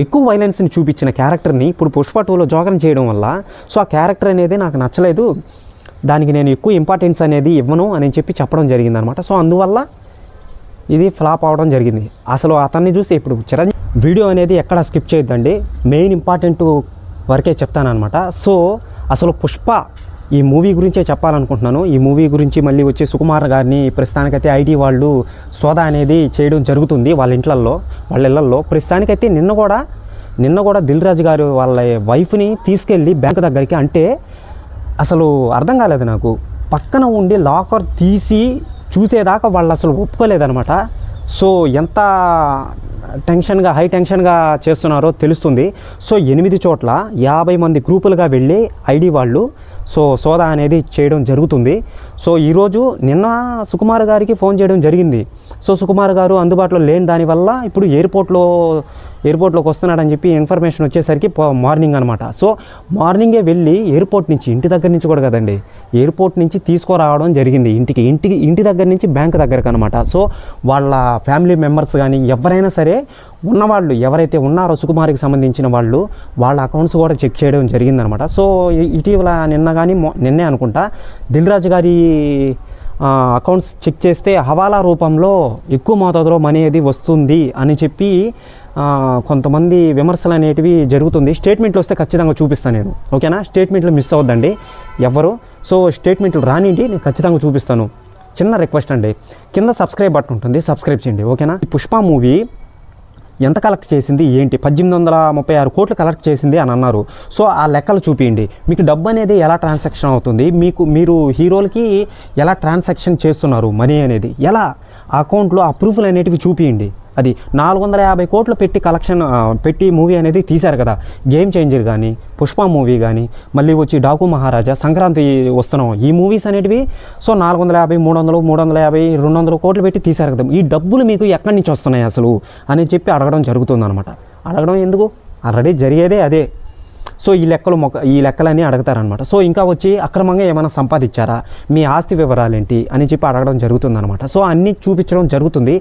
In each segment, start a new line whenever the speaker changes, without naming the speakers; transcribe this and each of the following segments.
ఎక్కువ వైలెన్స్ని చూపించిన క్యారెక్టర్ని ఇప్పుడు పుష్ప 2లో జోకర్ చేయడం వల్ల సో ఆ క్యారెక్టర్ అనేది నాకు నచ్చలేదు, దానికి నేను ఎక్కువ ఇంపార్టెన్స్ అనేది ఇవ్వను అని చెప్పి చెప్పడం జరిగిందనమాట. సో అందువల్ల ఇది ఫ్లాప్ అవడం జరిగింది. అసలు అతన్ని చూసి ఇప్పుడు చిరంజీవి వీడియో అనేది ఎక్కడ స్కిప్ చేయొద్దండి, మెయిన్ ఇంపార్టెంట్ వరకే చెప్తానమాట. సో అసలు పుష్ప ఈ మూవీ గురించే చెప్పాలనుకుంటున్నాను. ఈ మూవీ గురించి మళ్ళీ వచ్చి సుకుమార్ గారిని ప్రస్తుతానికైతే ఐటీ వాళ్ళు సోదా అనేది చేయడం జరుగుతుంది వాళ్ళ ఇళ్లల్లో. ప్రస్తుతానికైతే నిన్న కూడా దిల్ రాజు గారు వాళ్ళ వైఫ్ని తీసుకెళ్ళి బ్యాంక్ దగ్గరికి, అంటే అసలు అర్థం కాలేదు నాకు, పక్కన ఉండి లాకర్ తీసి చూసేదాకా వాళ్ళు అసలు ఒప్పుకోలేదనమాట. సో ఎంత హై టెన్షన్గా చేస్తున్నారో తెలుస్తుంది. సో 8 చోట్ల 50 మంది గ్రూపులుగా వెళ్ళి ఐడి వాళ్ళు సో సోదా అనేది చేయడం జరుగుతుంది. సో ఈరోజు నిన్న సుకుమార్ గారికి ఫోన్ చేయడం జరిగింది. సో సుకుమార్ గారు అందుబాటులో లేని దానివల్ల ఇప్పుడు ఎయిర్పోర్ట్లోకి వస్తున్నాడని చెప్పి ఇన్ఫర్మేషన్ వచ్చేసరికి మార్నింగ్ అనమాట. సో మార్నింగే వెళ్ళి ఎయిర్పోర్ట్ నుంచి, ఇంటి దగ్గర నుంచి కూడా కదండి, ఎయిర్పోర్ట్ నుంచి తీసుకురావడం జరిగింది ఇంటి దగ్గర నుంచి బ్యాంక్ దగ్గరకు అనమాట. సో వాళ్ళ ఫ్యామిలీ మెంబర్స్ కానీ ఎవరైనా సరే ఉన్నవాళ్ళు ఎవరైతే ఉన్నారో సుకుమార్కి సంబంధించిన వాళ్ళు వాళ్ళ అకౌంట్స్ కూడా చెక్ చేయడం జరిగిందనమాట. సో ఇటీవల నిన్నే అనుకుంటా దిల్ రాజు గారి అకౌంట్స్ చెక్ చేస్తే హవాలా రూపంలో ఎక్కువ మోతాదులో మనీ అది వస్తుంది అని చెప్పి కొంతమంది విమర్శలు అనేటివి జరుగుతుంది. స్టేట్మెంట్లు వస్తే ఖచ్చితంగా చూపిస్తాను నేను, ఓకేనా? స్టేట్మెంట్లు మిస్ అవ్వద్దండి ఎవరు. సో స్టేట్మెంట్లు రానిండి, నేను ఖచ్చితంగా చూపిస్తాను. చిన్న రిక్వెస్ట్ అండి, కింద సబ్స్క్రైబ్ బటన్ ఉంటుంది, సబ్స్క్రైబ్ చేయండి, ఓకేనా? ఈ పుష్ప మూవీ ఎంత కలెక్ట్ చేసింది ఏంటి, 1836 కోట్లు కలెక్ట్ చేసింది అని అన్నారు. సో ఆ లెక్కలు చూపించండి, మీకు డబ్బు అనేది ఎలా ట్రాన్సాక్షన్ అవుతుంది, మీరు హీరోలకి ఎలా ట్రాన్సాక్షన్ చేస్తున్నారు, మనీ అనేది ఎలా అకౌంట్లో ఆ ప్రూఫ్లు అనేటివి చూపించండి. అది 450 కోట్లు పెట్టి మూవీ అనేది తీశారు కదా, గేమ్ చేంజర్ కానీ, పుష్ప మూవీ కానీ, మళ్ళీ వచ్చి డాకు మహారాజా, సంక్రాంతి వస్తున్నాం, ఈ మూవీస్ అనేటివి సో 450, 300, 350, 200 కోట్లు పెట్టి తీశారు కదా, ఈ డబ్బులు మీకు ఎక్కడి నుంచి వస్తున్నాయి అసలు అని చెప్పి అడగడం జరుగుతుందన్నమాట. అడగడం ఎందుకు, ఆల్రెడీ జరిగేదే అదే. సో ఈ లెక్కలన్నీ అడుగుతారనమాట. సో ఇంకా వచ్చి అక్రమంగా ఏమైనా సంపాదించారా, మీ ఆస్తి వివరాలు ఏంటి అని చెప్పి అడగడం జరుగుతుందనమాట. సో అన్నీ చూపించడం జరుగుతుంది.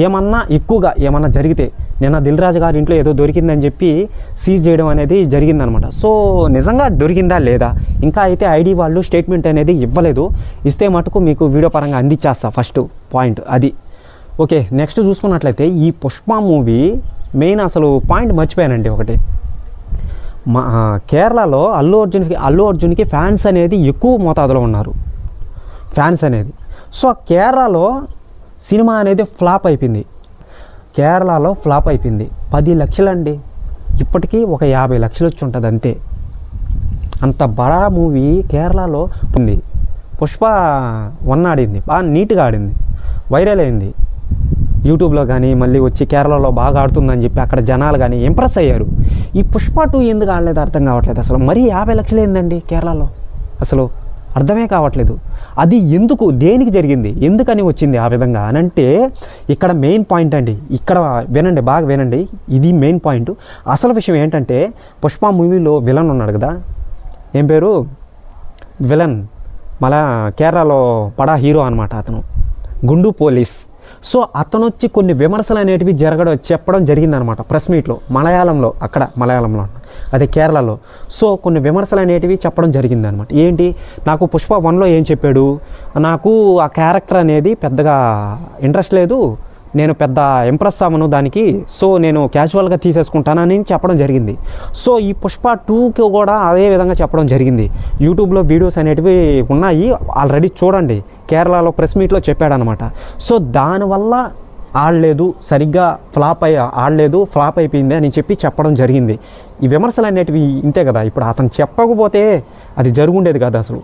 ఏమన్నా జరిగితే, నిన్న దిల్ రాజు గారి ఇంట్లో ఏదో దొరికిందని చెప్పి సీజ్ చేయడం అనేది జరిగిందనమాట. సో నిజంగా దొరికిందా లేదా, ఇంకా అయితే ఐడి వాళ్ళు స్టేట్మెంట్ అనేది ఇవ్వలేదు. ఇస్తే మటుకు మీకు వీడియో పరంగా అందించేస్తా, ఫస్ట్ పాయింట్ అది. ఓకే, నెక్స్ట్ చూసుకున్నట్లయితే ఈ పుష్ప మూవీ మెయిన్ అసలు పాయింట్ మర్చిపోయానండి ఒకటి. కేరళలో అల్లు అర్జున్కి ఫ్యాన్స్ అనేది ఎక్కువ మోతాదులో ఉన్నారు, ఫ్యాన్స్ అనేది. సో కేరళలో సినిమా అనేది ఫ్లాప్ అయిపోయింది, 10 లక్షలండి, ఇప్పటికీ ఒక 50 లక్షలు వచ్చి ఉంటుంది అంతే. అంత బడా మూవీ కేరళలో ఉంది. పుష్ప 1 ఆడింది, బాగా నీట్గా ఆడింది, వైరల్ అయింది యూట్యూబ్లో కానీ, మళ్ళీ వచ్చి కేరళలో బాగా ఆడుతుందని చెప్పి అక్కడ జనాలు కానీ ఇంప్రెస్ అయ్యారు. ఈ పుష్ప 2 ఎందుకు ఆడలేదు అర్థం కావట్లేదు అసలు. మరీ 50 లక్షలు ఏందండి కేరళలో, అసలు అర్థమే కావట్లేదు. అది ఎందుకు, దేనికి జరిగింది, ఎందుకని వచ్చింది ఆ విధంగా అని అంటే ఇక్కడ మెయిన్ పాయింట్ అండి. ఇక్కడ వినండి, బాగా వినండి, ఇది మెయిన్ పాయింట్. అసలు విషయం ఏంటంటే పుష్ప మూవీలో విలన్ ఉన్నాడు కదా, ఏం పేరు, విలన్ మళ్ళా కేరళలో పడా హీరో అనమాట, అతను గుండు పోలీస్. సో అతను వచ్చి కొన్ని విమర్శలు అనేటివి చెప్పడం జరిగిందనమాట ప్రెస్ మీట్లో, మలయాళంలో అదే కేరళలో. సో కొన్ని విమర్శలు అనేటివి చెప్పడం జరిగిందనమాట. ఏంటి, నాకు పుష్ప 1లో ఏం చెప్పాడు, నాకు ఆ క్యారెక్టర్ అనేది పెద్దగా ఇంట్రెస్ట్ లేదు, నేను పెద్ద ఇంప్రెస్ అవ్వను దానికి, సో నేను క్యాజువల్గా తీసేసుకుంటానని చెప్పడం జరిగింది. సో ఈ పుష్ప 2కి కూడా అదే విధంగా చెప్పడం జరిగింది. యూట్యూబ్లో వీడియోస్ అనేటివి ఉన్నాయి, ఆల్రెడీ చూడండి. కేరళలో ప్రెస్ మీట్లో చెప్పాడనమాట. సో దానివల్ల సరిగ్గా ఫ్లాప్ అయిపోయింది అని చెప్పి చెప్పడం జరిగింది. ఈ విమర్శలు అనేటివి ఇంతే కదా, ఇప్పుడు అతను చెప్పకపోతే అది జరుగుండేది కదా అసలు.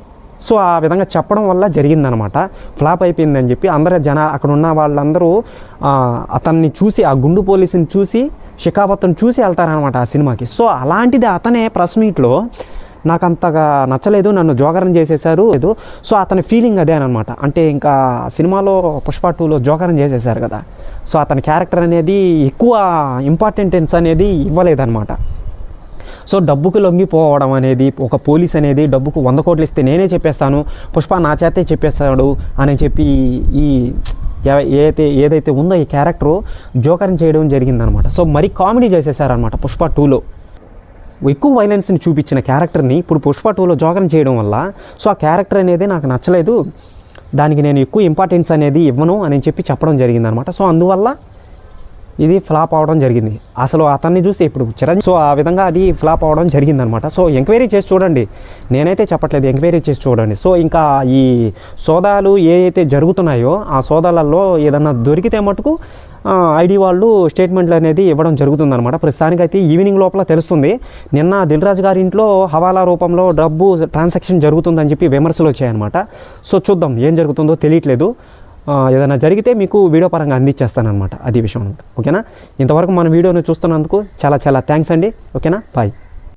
సో ఆ విధంగా చెప్పడం వల్ల జరిగిందనమాట, ఫ్లాప్ అయిపోయిందని చెప్పి అక్కడ ఉన్న వాళ్ళందరూ అతన్ని చూసి, ఆ గుండు పోలీసుని చూసి, షికావత్తుని చూసి వెళ్తారనమాట ఆ సినిమాకి. సో అలాంటిది అతనే ప్రెస్ మీట్లో నాకు అంతగా నచ్చలేదు, నన్ను జోకరం చేసేసారు. సో అతని ఫీలింగ్ అదే అనమాట. అంటే ఇంకా సినిమాలో పుష్ప 2లో జోకరం చేసేసారు కదా, సో అతని క్యారెక్టర్ అనేది ఎక్కువ ఇంపార్టెన్స్ అనేది ఇవ్వలేదన్నమాట. సో డబ్బుకు లొంగిపోవడం అనేది, ఒక పోలీస్ అనేది డబ్బుకు 100 కోట్లు ఇస్తే నేనే చెప్పేస్తాను, పుష్ప నా చేతే చెప్పేస్తాడు అని చెప్పి ఈ ఏదైతే ఉందో ఈ క్యారెక్టరు జోకర్ని చేయడం జరిగిందనమాట. సో మరి కామెడీ చేసేసారనమాట పుష్ప 2లో. ఎక్కువ వైలెన్స్ని చూపించిన క్యారెక్టర్ని ఇప్పుడు పుష్ప 2లో జోకర్ని చేయడం వల్ల సో ఆ క్యారెక్టర్ అనేది నాకు నచ్చలేదు, దానికి నేను ఎక్కువ ఇంపార్టెన్స్ అనేది ఇవ్వను అని చెప్పి చెప్పడం జరిగిందనమాట. సో అందువల్ల ఇది ఫ్లాప్ అవడం జరిగింది. అసలు అతన్ని చూసి ఇప్పుడు చిరంజీవి సో ఆ విధంగా అది ఫ్లాప్ అవడం జరిగిందనమాట. సో ఎంక్వైరీ చేసి చూడండి, నేనైతే చెప్పట్లేదు, ఎంక్వైరీ చేసి చూడండి. సో ఇంకా ఈ సోదాలు ఏవైతే జరుగుతున్నాయో ఆ సోదాలలో ఏదన్నా దొరికితే మటుకు ఐడి వాళ్ళు స్టేట్మెంట్లు అనేది ఇవ్వడం జరుగుతుందన్నమాట. ప్రస్తుతానికైతే ఈవినింగ్ లోపల తెలుస్తుంది. నిన్న దిల్ రాజు గారి ఇంట్లో హవాలా రూపంలో డబ్బు ట్రాన్సాక్షన్ జరుగుతుందని చెప్పి విమర్శలు వచ్చాయన్నమాట. సో చూద్దాం ఏం జరుగుతుందో తెలియట్లేదు. ఏదైనా జరిగితే మీకు వీడియో పరంగా అందించేస్తానమాట, అది విషయం. ఓకేనా? ఇంతవరకు మన వీడియోని చూస్తున్నందుకు చాలా చాలా థ్యాంక్స్ అండి. ఓకేనా? బాయ్.